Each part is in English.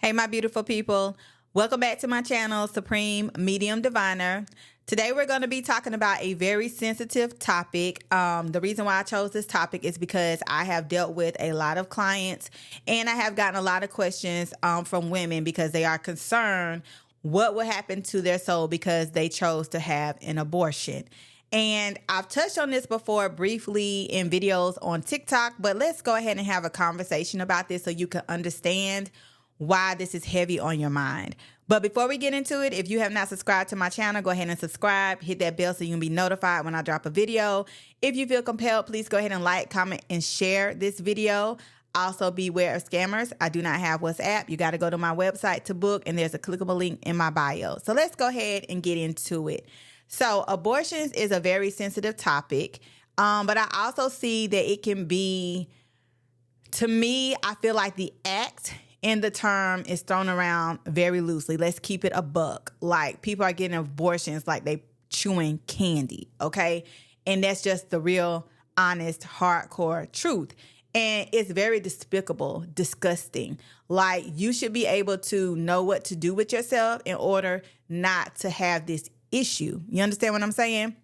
Hey, my beautiful people. Welcome back to my channel, Supreme Medium Diviner. Today, we're going to be talking about a very sensitive topic. The reason why I chose this topic is because I have dealt with a lot of clients and I have gotten a lot of questions from women because they are concerned what will happen to their soul because they chose to have an abortion. And I've touched on this before briefly in videos on TikTok, but let's go ahead and have a conversation about this so you can understand why this is heavy on your mind. But before we get into it, if you have not subscribed to my channel, go ahead and subscribe. Hit that bell so you can be notified when I drop a video. If you feel compelled, please go ahead and like, comment, and share this video. Also, beware of scammers. I do not have WhatsApp. You got to go to my website to book, and there's a clickable link in my bio. So let's go ahead and get into it. So abortions is a very sensitive topic, but I also see that it can be, to me, I feel like the act and the term is thrown around very loosely. Let's keep it a buck. Like, people are getting abortions like they chewing candy, okay? And that's just the real, honest, hardcore truth. And it's very despicable, disgusting. Like, you should be able to know what to do with yourself in order not to have this issue. You understand what I'm saying?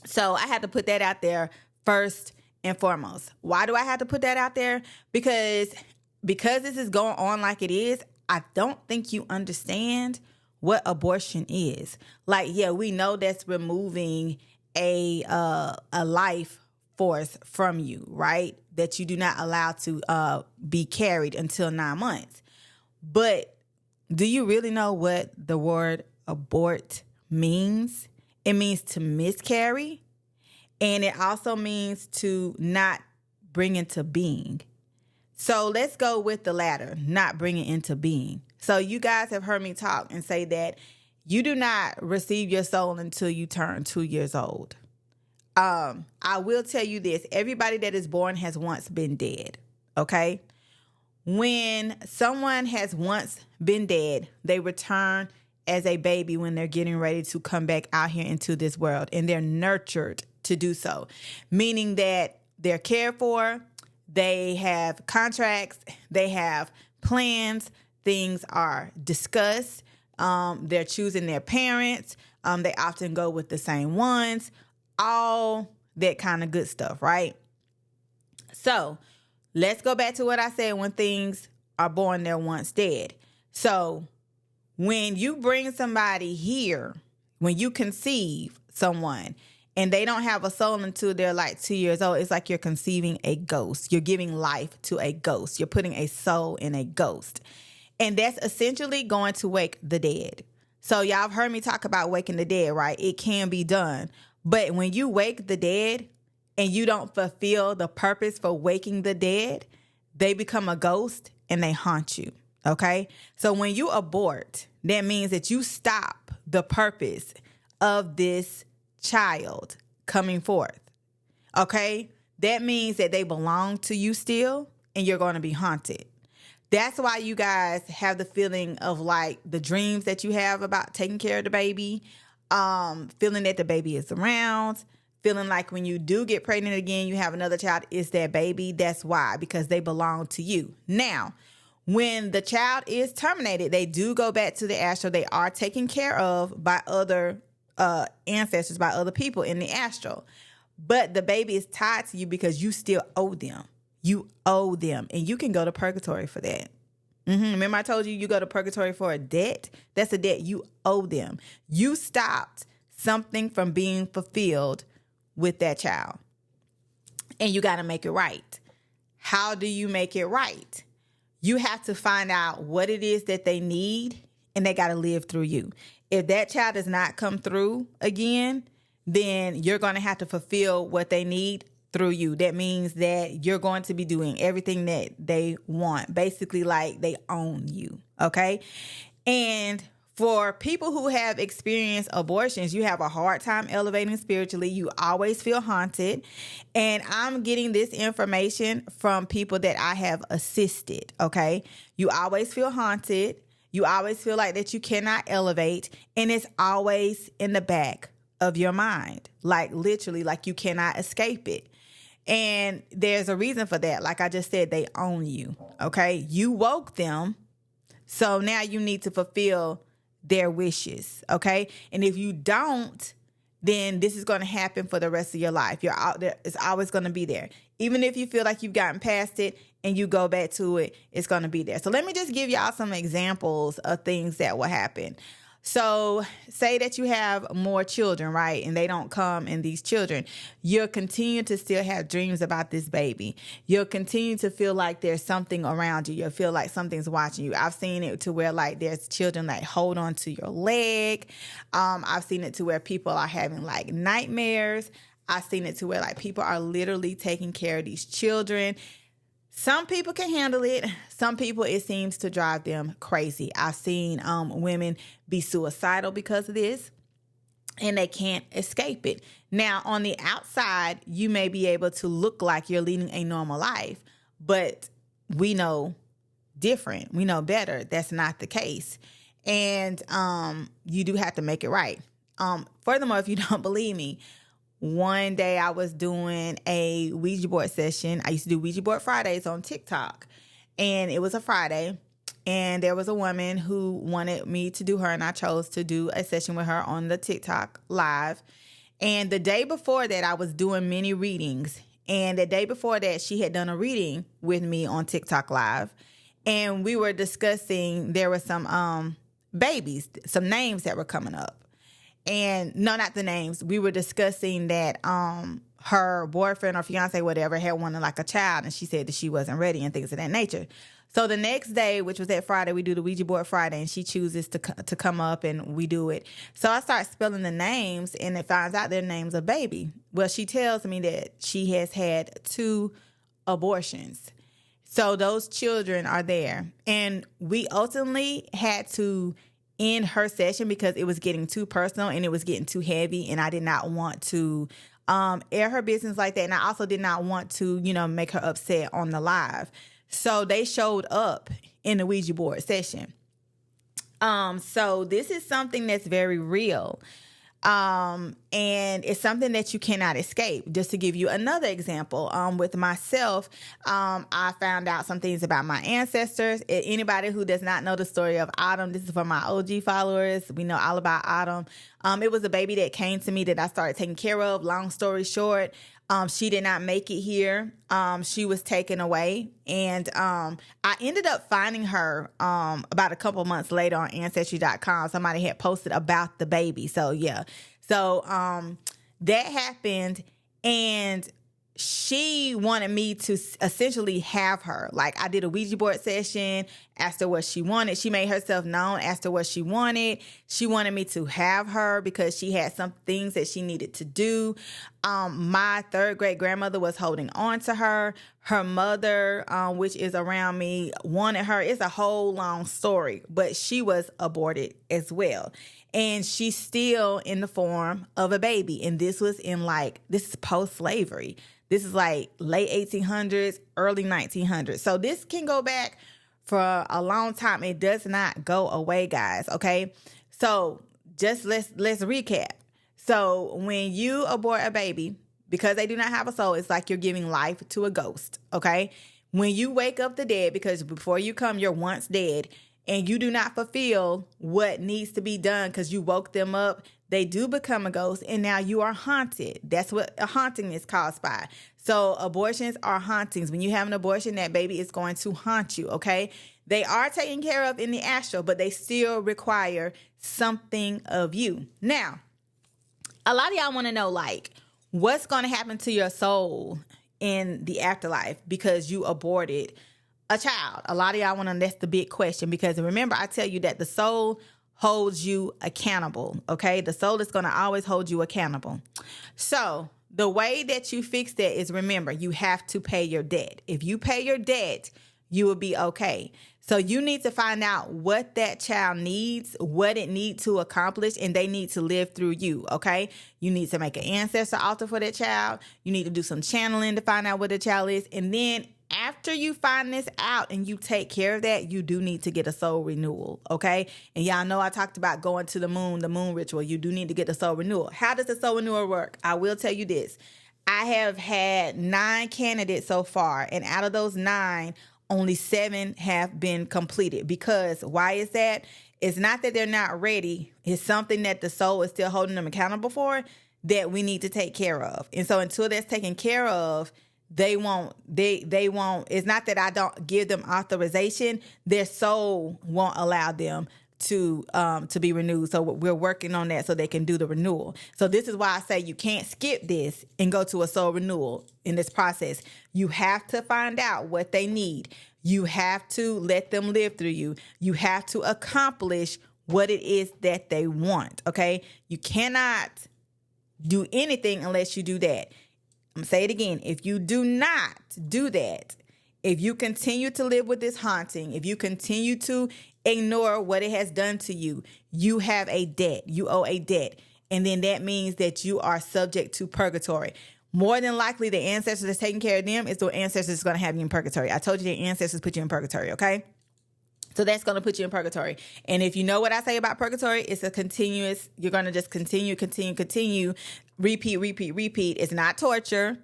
So I had to put that out there first and foremost. Why do I have to put that out there? Because this is going on like it is, I don't think you understand what abortion is. Like, yeah, we know that's removing a life force from you, right? That you do not allow to be carried until 9 months. But do you really know what the word abort means? It means to miscarry, and it also means to not bring into being. So let's go with the latter, not bring it into being. So you guys have heard me talk and say that you do not receive your soul until you turn 2 years old. I will tell you this. Everybody that is born has once been dead, okay? When someone has once been dead, they return as a baby when they're getting ready to come back out here into this world, and they're nurtured to do so, meaning that they're cared for. They have contracts, they have plans, things are discussed, they're choosing their parents, they often go with the same ones, all that kind of good stuff, right? So let's go back to what I said, when things are born, they're once dead. So when you bring somebody here, when you conceive someone, and they don't have a soul until they're like 2 years old, it's like you're conceiving a ghost. You're giving life to a ghost. You're putting a soul in a ghost. And that's essentially going to wake the dead. So y'all have heard me talk about waking the dead, right? It can be done. But when you wake the dead and you don't fulfill the purpose for waking the dead, they become a ghost and they haunt you, okay? So when you abort, that means that you stop the purpose of this child coming forth, okay? That means that they belong to you still, and you're going to be haunted. That's why you guys have the feeling of like the dreams that you have about taking care of the baby, feeling that the baby is around, feeling like when you do get pregnant again, you have another child, it's that baby. That's why, because they belong to you. Now, when the child is terminated, they do go back to the astral. They are taken care of by other ancestors, by other people in the astral. But the baby is tied to you because you still owe them. You owe them. And you can go to purgatory for that. Remember I told you you go to purgatory for a debt? That's a debt you owe them. You stopped something from being fulfilled with that child. And you got to make it right. How do you make it right? You have to find out what it is that they need, and they got to live through you. If that child does not come through again, then you're going to have to fulfill what they need through you. That means that you're going to be doing everything that they want, basically like they own you, okay? And for people who have experienced abortions, you have a hard time elevating spiritually. You always feel haunted. And I'm getting this information from people that I have assisted, okay? You always feel haunted. You always feel like that you cannot elevate, and it's always in the back of your mind, like literally, like you cannot escape it. And there's a reason for that. Like I just said, they own you, okay? You woke them So now you need to fulfill their wishes, okay? And if you don't, then this is going to happen for the rest of your life. You're out there. It's always going to be there. Even if you feel like you've gotten past it and you go back to it, it's going to be there. So let me just give y'all some examples of things that will happen. So say that you have more children, right? And they don't come in these children. You'll continue to still have dreams about this baby. You'll continue to feel like there's something around you. You'll feel like something's watching you. I've seen it to where like there's children that hold on to your leg. I've seen it to where people are having like nightmares. I've seen it to where like people are literally taking care of these children. Some people can handle it. Some people, it seems to drive them crazy. I've seen women be suicidal because of this, and they can't escape it. Now, on the outside, you may be able to look like you're leading a normal life, but we know different. We know better. That's not the case. And you do have to make it right. Furthermore, if you don't believe me, one day I was doing a Ouija board session. I used to do Ouija board Fridays on TikTok, and it was a Friday, and there was a woman who wanted me to do her, and I chose to do a session with her on the TikTok live. And the day before that, I was doing many readings, and the day before that, she had done a reading with me on TikTok live, and we were discussing, there were some babies, some names that were coming up. And no, not the names. We were discussing that her boyfriend or fiance, whatever, had wanted like a child, and she said that she wasn't ready and things of that nature. So the next day, which was that Friday, we do the Ouija board Friday, and she chooses to come up and we do it. So I start spelling the names, and it finds out their names of baby. Well, she tells me that she has had 2 abortions. So those children are there. And we ultimately had to end her session because it was getting too personal and it was getting too heavy, and I did not want to air her business like that, and I also did not want to, make her upset on the live. So they showed up in the Ouija board session. So this is something that's very real. And it's something that you cannot escape. Just to give you another example, with myself, I found out some things about my ancestors. Anybody who does not know the story of Autumn, this is for my OG followers. We know all about Autumn. It was a baby that came to me that I started taking care of. Long story short, she did not make it here. She was taken away, and I ended up finding her about a couple months later on Ancestry.com. Somebody had posted about the baby. So, yeah. So that happened, and she wanted me to essentially have her. Like, I did a Ouija board session, asked her what she wanted. She made herself known, asked her what she wanted. She wanted me to have her because she had some things that she needed to do. My 3rd great grandmother was holding on to her. Her mother, which is around me, wanted her. It's a whole long story, but she was aborted as well. And she's still in the form of a baby. And this was this is post-slavery. This is like late 1800s, early 1900s. So this can go back for a long time. It does not go away, guys. Okay. So just let's recap. So when you abort a baby, because they do not have a soul, it's like you're giving life to a ghost. Okay. When you wake up the dead, because before you come, you're once dead, and you do not fulfill what needs to be done because you woke them up, they do become a ghost, and now you are haunted. That's what a haunting is caused by. So abortions are hauntings. When you have an abortion, that baby is going to haunt you, okay? They are taken care of in the astral, but they still require something of you. Now, a lot of y'all want to know, what's going to happen to your soul in the afterlife because you aborted a child. A lot of y'all want to, that's the big question, because remember, I tell you that the soul holds you accountable, okay? The soul is going to always hold you accountable. So the way that you fix that is, remember, you have to pay your debt. If you pay your debt, you will be okay. So you need to find out what that child needs, what it needs to accomplish, and they need to live through you, okay? You need to make an ancestor altar for that child. You need to do some channeling to find out what the child is. And then after you find this out and you take care of that, you do need to get a soul renewal, okay? And y'all know I talked about going to the moon ritual. You do need to get a soul renewal. How does the soul renewal work? I will tell you this. I have had 9 candidates so far, and out of those 9, only 7 have been completed. Because why is that? It's not that they're not ready. It's something that the soul is still holding them accountable for that we need to take care of. And so until that's taken care of, they won't, it's not that I don't give them authorization. Their soul won't allow them to be renewed. So we're working on that so they can do the renewal. So this is why I say you can't skip this and go to a soul renewal in this process. You have to find out what they need. You have to let them live through you. You have to accomplish what it is that they want. Okay. You cannot do anything unless you do that. I'm going to say it again. If you do not do that, if you continue to live with this haunting, if you continue to ignore what it has done to you, you have a debt. You owe a debt. And then that means that you are subject to purgatory. More than likely, the ancestors that's taking care of them is the ancestors that's going to have you in purgatory. I told you the ancestors put you in purgatory, okay? So that's going to put you in purgatory. And if you know what I say about purgatory, it's a continuous, you're going to just continue, repeat. It's not torture,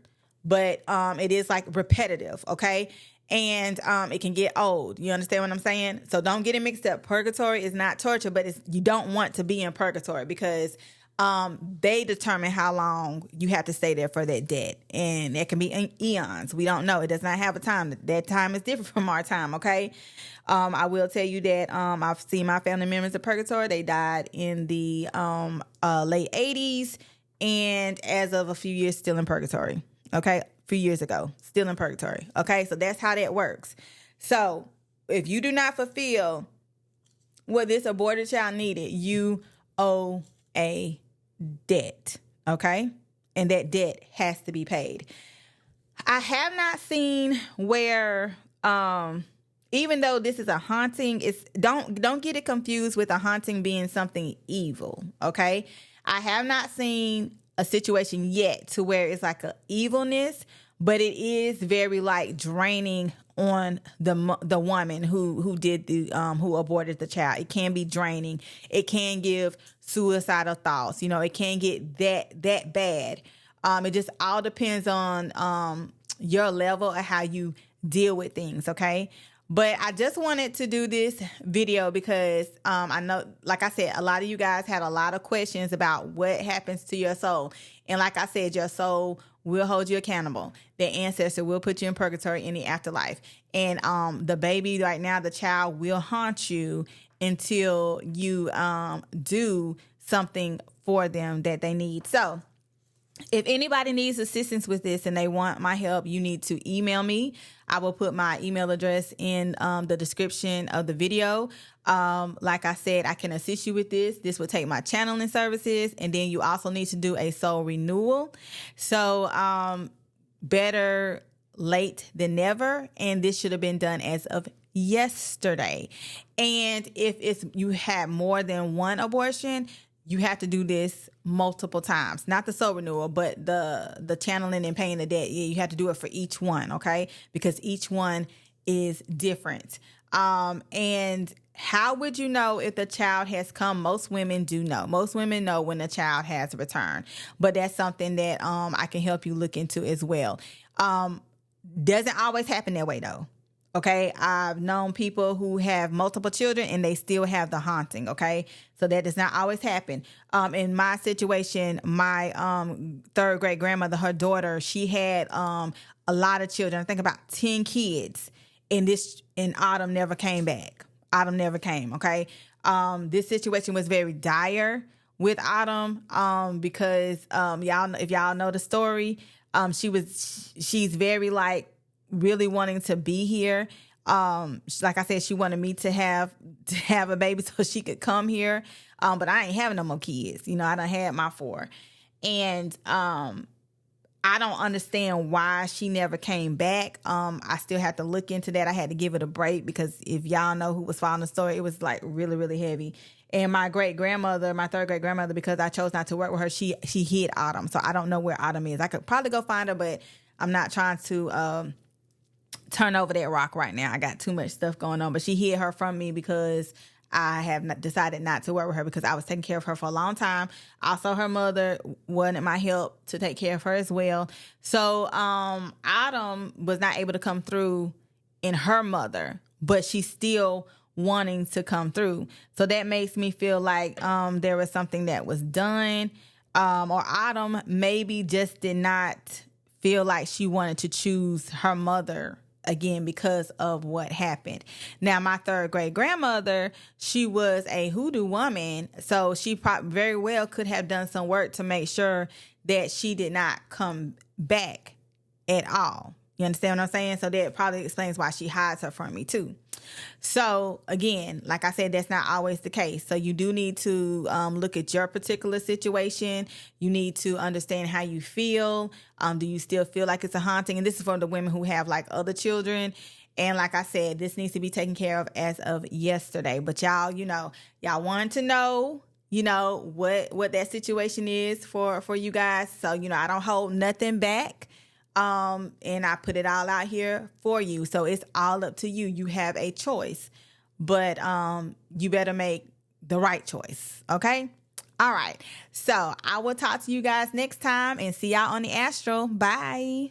but it is like repetitive, okay? And it can get old. You understand what I'm saying? So don't get it mixed up. Purgatory is not torture, but you don't want to be in purgatory because they determine how long you have to stay there for that debt. And it can be eons. We don't know. It does not have a time. That time is different from our time, okay? I will tell you that I've seen my family members in purgatory. They died in the late 80s and as of a few years still in purgatory, okay? A few years ago, still in purgatory, okay? So that's how that works. So if you do not fulfill what this aborted child needed, you owe a debt, okay? And that debt has to be paid. I have not seen where even though this is a haunting, it's don't get it confused with a haunting being something evil, okay? I have not seen a situation yet to where it's like a evilness, but it is very like draining on the woman who did the who aborted the child. It can be draining. It can give suicidal thoughts. You know, it can get that bad. It just all depends on your level of how you deal with things, okay? But I just wanted to do this video because I know, like I said, a lot of you guys had a lot of questions about what happens to your soul. And like I said, your soul will hold you accountable. The ancestor will put you in purgatory in the afterlife. And the baby right now, the child will haunt you until you do something for them that they need. So if anybody needs assistance with this and they want my help, you need to email me. I will put my email address in the description of the video. Like I said, I can assist you with this. This will take my channeling services. And then you also need to do a soul renewal. So better late than never. And this should have been done as of yesterday. And if you had more than one abortion, you have to do this multiple times. Not the soul renewal, but the channeling and paying the debt. Yeah, you have to do it for each one, okay? Because each one is different. And how would you know if the child has come? Most women do know. Most women know when the child has returned. But that's something that I can help you look into as well. Doesn't always happen that way, though. Okay, I've known people who have multiple children and they still have the haunting, okay? So that does not always happen. In my situation, my third great grandmother, her daughter, she had a lot of children. I think about 10 kids. And Autumn never came back. Autumn never came, okay? This situation was very dire with Autumn because if y'all know the story, she's very like, really wanting to be here. Like I said, she wanted me to have a baby so she could come here. But I ain't having no more kids. You know, I done had my 4. And I don't understand why she never came back. I still have to look into that. I had to give it a break because if y'all know who was following the story, it was like really, really heavy. And my great grandmother, my third great grandmother, because I chose not to work with her, she hid Autumn. So I don't know where Autumn is. I could probably go find her, but I'm not trying to turn over that rock right now. I got too much stuff going on, but she hid her from me because I have decided not to work with her because I was taking care of her for a long time. Also, her mother wanted my help to take care of her as well. So Autumn was not able to come through in her mother, but she's still wanting to come through. So that makes me feel like there was something that was done, or Autumn maybe just did not feel like she wanted to choose her mother again because of what happened. Now, my third great grandmother, she was a hoodoo woman, so she very well could have done some work to make sure that she did not come back at all. You understand what I'm saying? So that probably explains why she hides her from me too. So again, like I said, that's not always the case. So you do need to look at your particular situation. You need to understand how you feel. Do you still feel like it's a haunting? And this is for the women who have like other children. And like I said, this needs to be taken care of as of yesterday. But y'all, y'all want to know, what that situation is for you guys. So, I don't hold nothing back. And I put it all out here for you. So it's all up to you. You have a choice, but you better make the right choice. Okay. All right. So I will talk to you guys next time and see y'all on the astral. Bye.